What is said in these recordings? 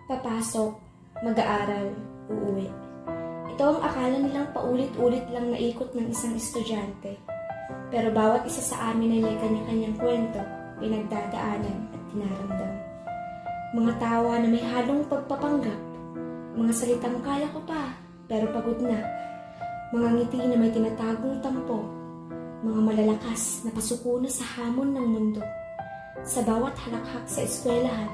Papasok, mag-aaral, uuwi. Ito ang akala nilang paulit-ulit lang naikot ng isang estudyante. Pero bawat isa sa amin ay may kanya-kanyang kwento, pinagdadaanan at tinaramdam. Mga tawa na may halong pagpapanggap, mga salitang kaya ko pa, pero pagod na, mga ngiti na may tinatagong tampo, mga malalakas na pasuko na sa hamon ng mundo. Sa bawat halakhak sa eskwelahan,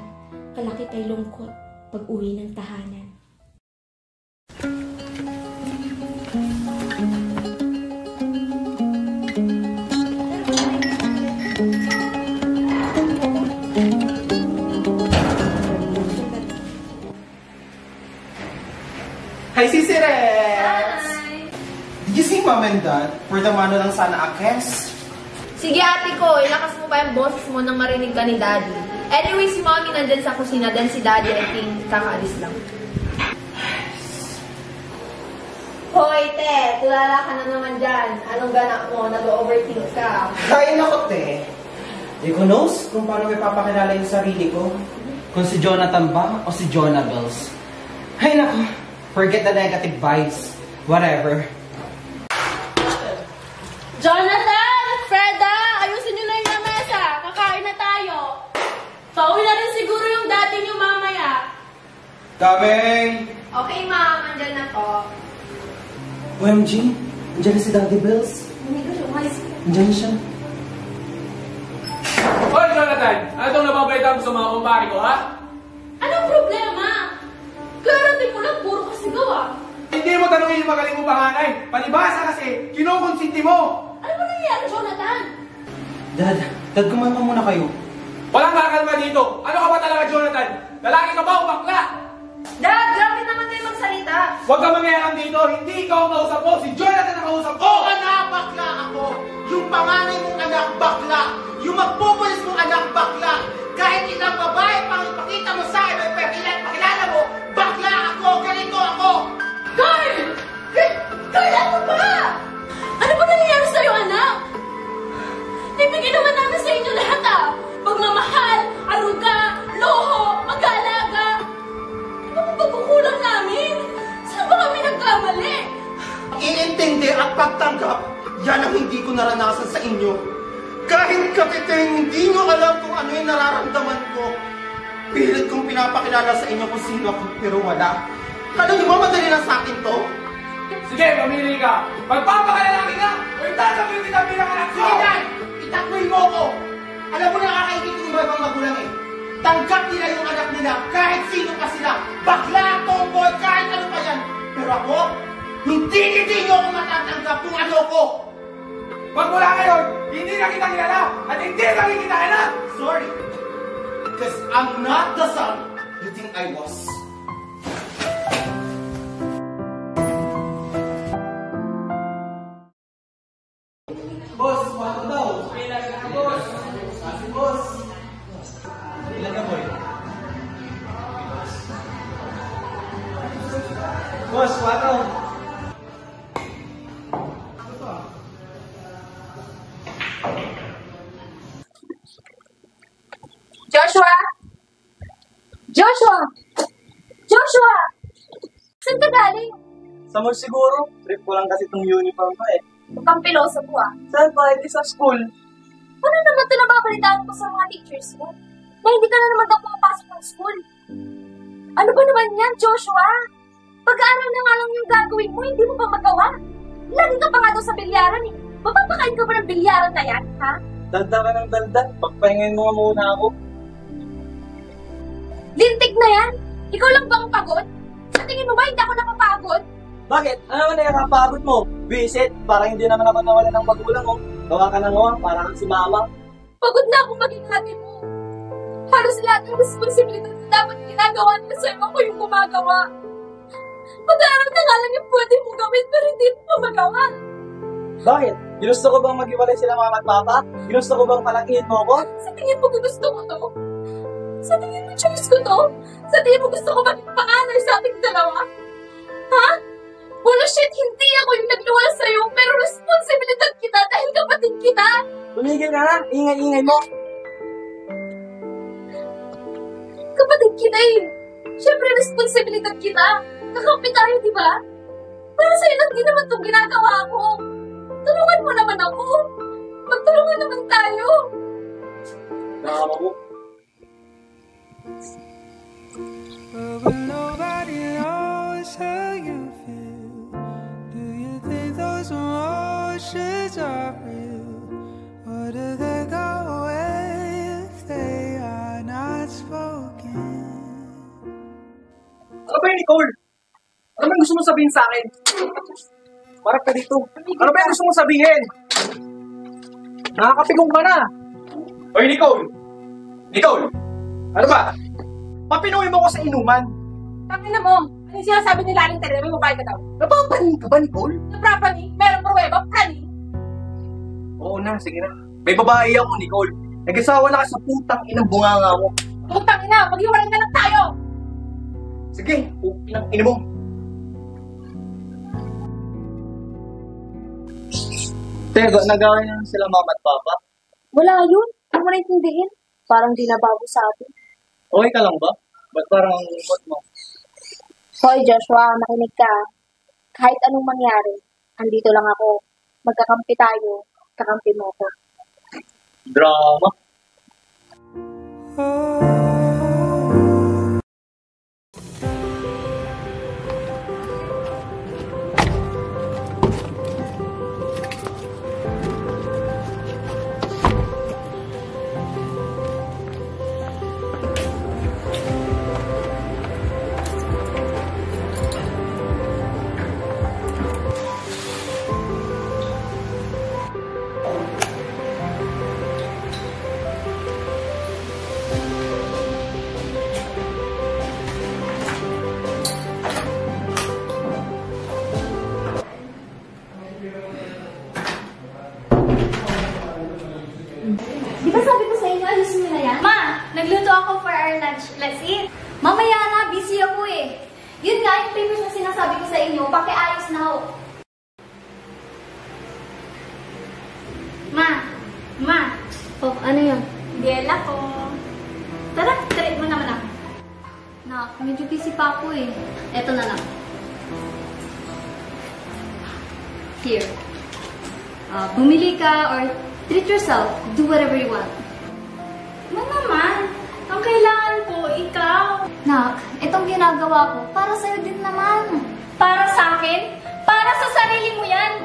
kalakip ay lungkot pag-uwi ng tahanan. Hi, Sisi Rex! Hi! Did you see Mom and Dad? For the mano lang sana akes? Sige ate ko, ilakas mo pa yung boses mo nang marinig ka ni Daddy. Anyway, si Mommy nandyan sa kusina, then si Daddy I think kakaalis lang. Hoy, te! Tulala ka na naman dyan. Anong ganak mo? Nag-overthink ka. Kain ako, te. Di ko knows kung paano may papakilala yung sarili ko. Kung si Jonathan ba o si Jonah Bells. Ay, naku. Forget the negative vibes. Whatever. Jonathan! Freda! Ayusin nyo na yung lamesa. Kakain na tayo. Pauwi na rin siguro yung dati nyo mamaya. Coming! Okay, Ma'am. Andyan na po. OMG, andyan na si Daddy Bells. Hindi ko siya umalis. Andyan na siya. Hoy, Jonathan! Ano itong nababalita mo sa mga kumpare ko, ha? Anong problema? Karating mo lang puro kasigaw ah. Hindi mo tanongin yung magaling mong panganay. Palibasa kasi, kinukonsinti mo. Ano ba nangyayari, Jonathan? Dad, kumalma muna kayo. Walang kakalma dito. Ano ka ba talaga, Jonathan? Lalaki ka ba o bakla? Dad, grabe naman kayo magsalita. Huwag ka mangyayang dito. Hindi ikaw ang kausap ko. Si Jonathan ang kausap ko. Anak, bakla ako! Yung panganay mong anak, bakla! Yung magpupulis mong anak, bakla! Kahit ilang babae pang ipakita mo sa akin, pakilala mo, bakla ako! Ganito ako! Carl! Carl, ano ba? Ano ba nangyayari sa'yo, anak? Ibigay naman namin sa inyo lahat ah. Pagmamahal, aruga, loho, mag-aalaga. Ano ba pagkukulang namin? Saan ba kami nagkamali? Iintindi at pagtanggap, yan ang hindi ko naranasan sa inyo. Kahit kapiteng hindi nyo alam kung ano yung nararamdaman ko. Pilit kong pinapakilala sa inyo kung sino ako, pero wala. Kala nyo ba madali lang sa akin to? Sige, mamili ka. Magpapakalalaki ka o itasabihin kita bilang anak ko. Sige, Dad! Itakloy mo ko! Alam mo na nakakaigit yung iba ibang magulang eh. Tanggap nila yung anak nila kahit sino pa sila. Bakla, tomboy, kahit ano pa yan. Pero ako, hindi nyo ako matatanggap kung ano ko. Magmula ngayon, hindi na kita kilala at hindi na rin kita anak. Sorry. Because I'm not the son you think I was. Boss, paano daw? Ilan ka, boss? Kasi, boss. Ilan ka, boy? Boss, paano? Joshua! Joshua! Joshua! Saan ka galing? Sa mall siguro. Trip ko lang kasi itong uniform ko eh. Huwag kang piloso po ah. Saan pa? Hindi sa school. Ano naman ito nababalitaan ko sa mga teachers mo? Na hindi ka na naman daw pumapasok ng school. Ano ba naman yan, Joshua? Pag-aaral na nga lang yung gagawin mo, hindi mo pa magawa. Lagi ka pa nga daw sa bilyaran eh. Mapapakain ka ba ng bilyaran na yan, ha? Dalda ka ng dalda. Pagpahingayin mo nga muna ako. Lintik na yan! Ikaw lang bang pagod? Sa tingin mo ba hindi ako napapagod? Bakit? Ano naman na nakapagod mo? Visit? Parang hindi naman ako nawala ng magulang mo. Gawa ka ng gawa, parang si mama. Pagod na akong maging ate mo. Halos lahat ng responsibilidad na dapat ginagawa niya sa'yo ako yung gumagawa. Pag-aaral na nga lang yung pwede mong gawin pero hindi mo pa magawa. Bakit? Ginusto ko bang maghiwalay sila mama at papa? Ginusto ko bang palakihin mo ko? Sa tingin mo gusto ko to? Sa tingin mo choice ko to? Sa tingin mo gusto ko maging panganay sa ating dalawa? Ha? Bullshit, hindi ako yung nagluwala sa'yo, pero responsibilidad kita dahil kapatid kita. Tumigil ka na, ingay-ingay mo. Kapatid kita eh. Siyempre, responsibilidad kita. Kakampi tayo, di ba? Para sa'yo lang din naman itong ginagawa ko. Tulungan mo naman ako. Magtulungan naman tayo. Nakakama mo. But nobody knows how you feel. Do you think those emotions are real? Or do they go away if they are not spoken? Ano ba yun, Nicole? Ano ba yung gusto mong sabihin sa akin? Marap ka dito. Ano ba yung gusto mong sabihin? Nakakapigong ka na. Oy, Nicole! Nicole! Ano ba? Papinuwi mo ko sa inuman. Tangina mo. Ano yung sinasabi nila Aling Terry? May babae ka daw. Napapaning ka ba, Nicole? Naprapani? Meron pruweba? Pani? Oo na, sige na. May babae ako, Nicole. Nag-asawa na ka sa putang inang bunganga mo. Putang ina, maghiwalay na lang tayo. Sige, putang ina mo. Tega, nagawin na sila mama at papa. Wala yun. Hindi mo naintindihin. Parang di nabago sa atin. Okay ka lang ba? Ba't parang lungkot mo? Hoy Joshua, makinig ka. Kahit anong mangyari, andito lang ako. Magkakampi tayo. Kakampi mo ako. Drama. Di ba sabi ko sa inyo, ayusin nyo na yan? Ma, nagluto ako for our lunch. Let's eat. Mamaya na, busy ako eh. Yun nga, yung papers na sinasabi ko sa inyo, pakiayos na ako. Ma. Oh, ano yun? Biela ko. Tara, treat mo naman ako. Nak, medyo busy pa ako eh. Eto na lang. Here. Bumili ka or treat yourself. Do whatever you want. Ma naman, ang kailangan ko, ikaw. Nak, itong ginagawa ko, para sa'yo din naman. Para sa akin? Para sa sarili mo yan.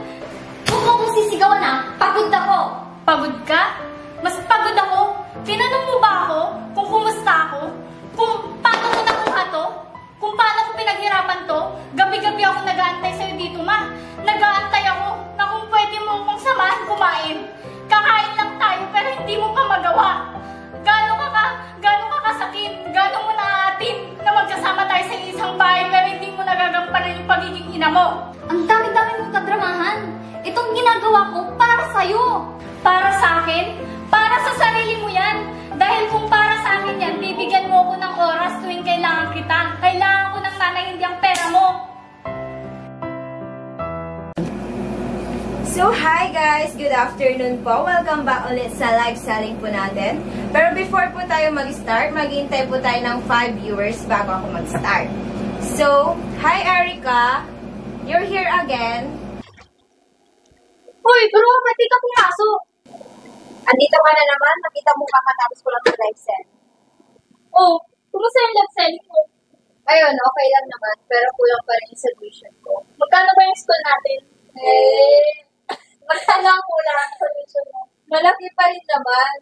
Huwag mo kong sisigawan na, pagod ako. Pagod ka? Mas pagod ako? Tinanong mo ba ako kung kumusta ako? Kung paano ko nakuha to? Kung paano ko pinaghirapan to? Gabi-gabi ako nag-aantay sa'yo dito, ma. Nag-aantay ako na kung pwede mo akong samahan kumain. Kakain lang tayo pero hindi mo pa magawa. Gano'n ka kasakit, gano'n mo naatin na magkasama tayo sa isang bahay pero hindi mo nagagampanan yung pagiging ina mo. Ang dami-dami mong kadramahan. Itong ginagawa ko para sa'yo. Para sa akin? Para sa sarili mo yan. Dahil kung para sa akin yan, bibigyan mo ako ng oras tuwing kailangan kita. Kailangan ko ng nanay, hindi ang pera mo. So, hi guys! Good afternoon po. Welcome back ulit sa live selling po natin. Pero before po tayo mag-start, maghintay po tayo ng 5 viewers bago ako mag-start. So, hi Erica! You're here again. Hoy, pero pati ka pumasok. Andito ka na naman. Nakita mo kakatapos ko lang ng live sell. Oh, kumusta yung live selling mo? Ayun, okay lang naman. Pero kulang pa rin yung solution ko. Magkano ba yung school natin? Magkano ang kulang ang solution mo? Malaki pa rin naman.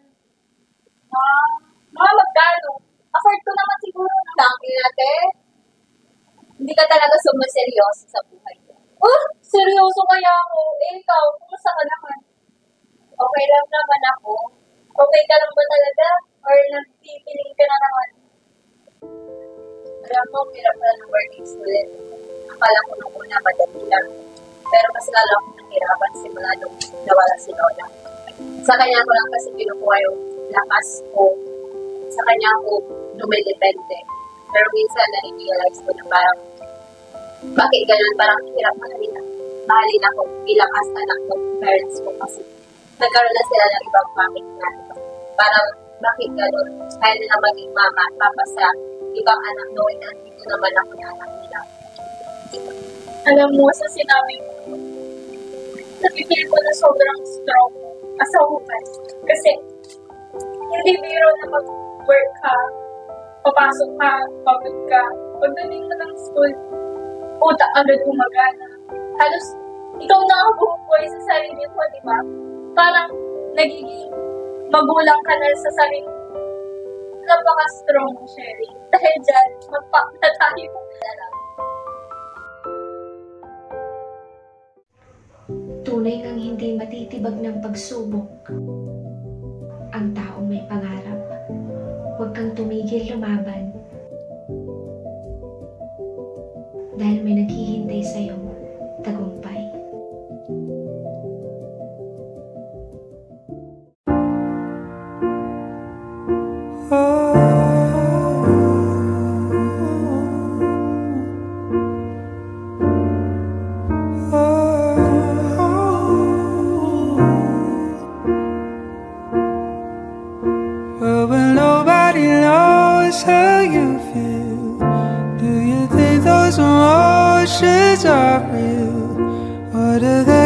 Mga magkano? Afford ko naman siguro. Tangin natin. Hindi ka talaga sumaseryoso sa buhay mo. Oh, seryoso kaya ako. Ikaw, kumusta ka naman? Okay lang naman ako. Okay ka lang ba talaga? Or nagpipiling ka na naman? Alam mo, hirap na ng working student. Akala ko nung una madali lang. Pero mas lalo akong nahirapan simula nung nawala si Lola. Sa kanya ko lang kasi kinukuha yung lakas ko. Sa kanya ako dumidepende. Pero minsan na-realize ko na parang bakit ganun? Parang hirap mahalin ako bilang as anak ng parents ko kasi nagkaroon na sila ng ibang family na. Parang bakit ganun? Kaya na maging mama at papa sa ibang anak noon na dito naman ako na anak nila. Alam mo, sa sinabi mo, napipil ko na sobrang strong as a woman. Kasi, hindi biro na mag-work ka, papasok ka, pagod ka. Pagdating mo ng school, utak agad gumagana. Halos, ikaw na ang bumubuhay sa sarili mo, di ba? Parang, nagiging magulang ka na sa sarili mo. Napaka-strong, Sherry. Dahil dyan, mag-pack na tayo. Tunay ngang hindi matitibag ng pagsubok. Ang taong may pangarap, huwag kang tumigil lumaban. Dahil may naghihintay sa'yo, tagumpay. But when nobody knows how you feel, do you think those emotions are real? Or do they